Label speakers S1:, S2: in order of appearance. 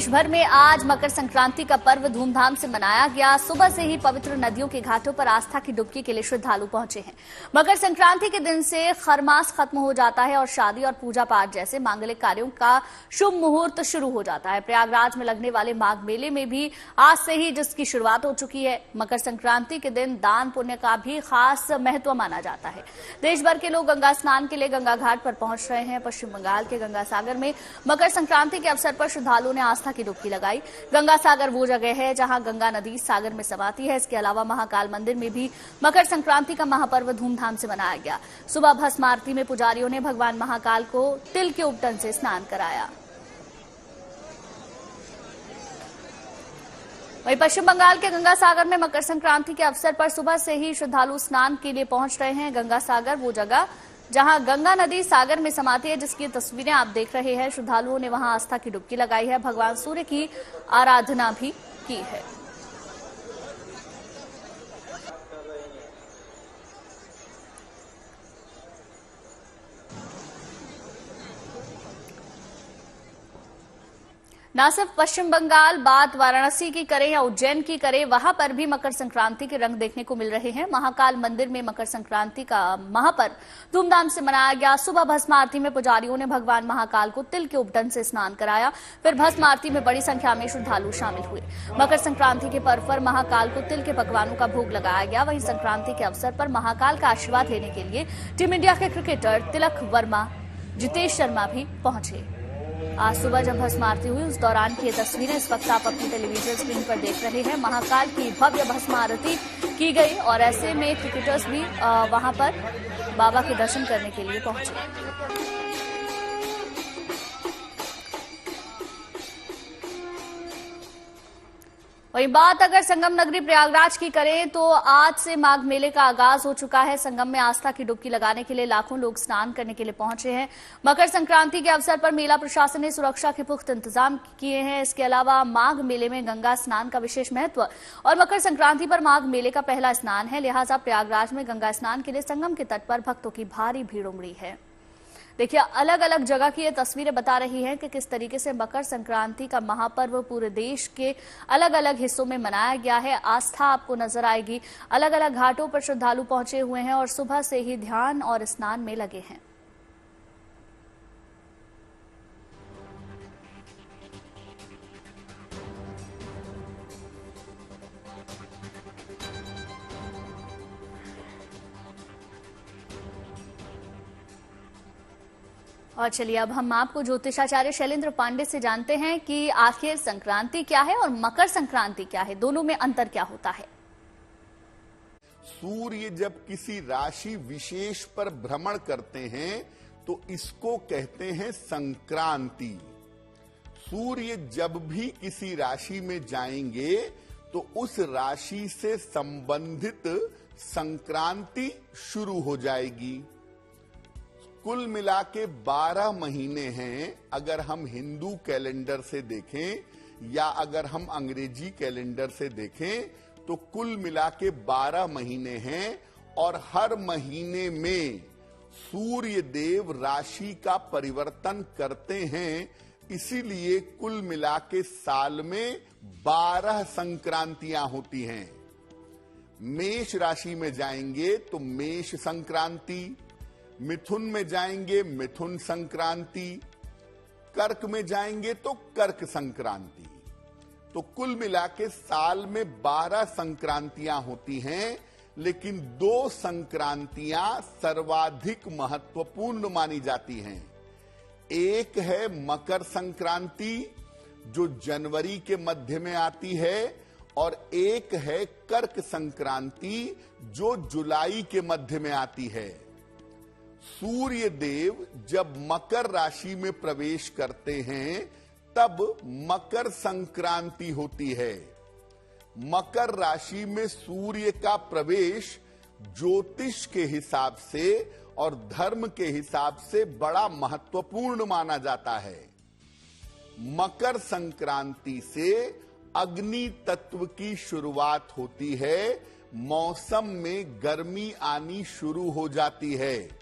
S1: देश भर में आज मकर संक्रांति का पर्व धूमधाम से मनाया गया। सुबह से ही पवित्र नदियों के घाटों पर आस्था की डुबकी के लिए श्रद्धालु पहुंचे हैं। मकर संक्रांति के दिन से खरमास खत्म हो जाता है और शादी और पूजा पाठ जैसे मांगलिक कार्यों का शुभ मुहूर्त शुरू हो जाता है। प्रयागराज में लगने वाले माघ मेले में भी आज से ही जिसकी शुरुआत हो चुकी है। मकर संक्रांति के दिन दान पुण्य का भी खास महत्व माना जाता है। देश भर के लोग गंगा स्नान के लिए गंगा घाट पर पहुंच रहे हैं। पश्चिम बंगाल के गंगा सागर में मकर संक्रांति के अवसर पर श्रद्धालुओं ने आस्था की डुबकी लगाई। गंगा सागर वो जगह है जहां गंगा नदी सागर में समाती है। इसके अलावा महाकाल मंदिर में भी मकर संक्रांति का महापर्व धूमधाम से मनाया गया। सुबह भस्म आरती में पुजारियों ने भगवान महाकाल को तिल के उपटन से स्नान कराया। वहीं पश्चिम बंगाल के गंगा सागर में मकर संक्रांति के अवसर पर सुबह से ही श्रद्धालु स्नान के लिए पहुंच रहे हैं। गंगा सागर वो जगह जहां गंगा नदी सागर में समाती है, जिसकी तस्वीरें आप देख रहे हैं। श्रद्धालुओं ने वहां आस्था की डुबकी लगाई है, भगवान सूर्य की आराधना भी की है। न सिर्फ पश्चिम बंगाल, बात वाराणसी की करें या उज्जैन की करें, वहां पर भी मकर संक्रांति के रंग देखने को मिल रहे हैं। महाकाल मंदिर में मकर संक्रांति का महापर्व धूमधाम से मनाया गया। सुबह भस्म आरती में पुजारियों ने भगवान महाकाल को तिल के उपटन से स्नान कराया। फिर भस्म आरती में बड़ी संख्या में श्रद्धालु शामिल हुए। मकर संक्रांति के पर्व पर महाकाल को तिल के पकवानों का भोग लगाया गया। वहीं संक्रांति के अवसर पर महाकाल का आशीर्वाद लेने के लिए टीम इंडिया के क्रिकेटर तिलक वर्मा, जितेश शर्मा भी पहुंचे। आज सुबह जब भस्म आरती हुई उस दौरान की ये तस्वीरें इस वक्त आप अपनी टेलीविजन स्क्रीन पर देख रहे हैं। महाकाल की भव्य भस्म आरती की गई और ऐसे में क्रिकेटर्स भी वहां पर बाबा के दर्शन करने के लिए पहुंचे। वही बात अगर संगम नगरी प्रयागराज की करें तो आज से माघ मेले का आगाज हो चुका है। संगम में आस्था की डुबकी लगाने के लिए लाखों लोग स्नान करने के लिए पहुंचे हैं। मकर संक्रांति के अवसर पर मेला प्रशासन ने सुरक्षा के पुख्त इंतजाम किए हैं। इसके अलावा माघ मेले में गंगा स्नान का विशेष महत्व और मकर संक्रांति पर माघ मेले का पहला स्नान है, लिहाजा प्रयागराज में गंगा स्नान के लिए संगम के तट पर भक्तों की भारी भीड़ उमड़ी है। देखिए, अलग अलग जगह की ये तस्वीरें बता रही हैं कि किस तरीके से मकर संक्रांति का महापर्व पूरे देश के अलग अलग हिस्सों में मनाया गया है। आस्था आपको नजर आएगी। अलग अलग घाटों पर श्रद्धालु पहुंचे हुए हैं और सुबह से ही ध्यान और स्नान में लगे हैं। और चलिए अब हम आपको ज्योतिषाचार्य शैलेंद्र पांडे से जानते हैं कि आखिर संक्रांति क्या है और मकर संक्रांति क्या है, दोनों में अंतर क्या होता है।
S2: सूर्य जब किसी राशि विशेष पर भ्रमण करते हैं तो इसको कहते हैं संक्रांति। सूर्य जब भी किसी राशि में जाएंगे तो उस राशि से संबंधित संक्रांति शुरू हो जाएगी। कुल मिला के 12 महीने हैं अगर हम हिंदू कैलेंडर से देखें या अगर हम अंग्रेजी कैलेंडर से देखें तो कुल मिला के 12 महीने हैं और हर महीने में सूर्य देव राशि का परिवर्तन करते हैं। इसीलिए कुल मिला के साल में 12 संक्रांतियां होती हैं। मेष राशि में जाएंगे तो मेष संक्रांति, मिथुन में जाएंगे मिथुन संक्रांति, कर्क में जाएंगे तो कर्क संक्रांति। तो कुल मिला के साल में 12 संक्रांतियां होती हैं, लेकिन 2 संक्रांतियां सर्वाधिक महत्वपूर्ण मानी जाती हैं। एक है मकर संक्रांति जो जनवरी के मध्य में आती है और एक है कर्क संक्रांति जो जुलाई के मध्य में आती है। सूर्य देव जब मकर राशि में प्रवेश करते हैं तब मकर संक्रांति होती है। मकर राशि में सूर्य का प्रवेश ज्योतिष के हिसाब से और धर्म के हिसाब से बड़ा महत्वपूर्ण माना जाता है। मकर संक्रांति से अग्नि तत्व की शुरुआत होती है। मौसम में गर्मी आनी शुरू हो जाती है।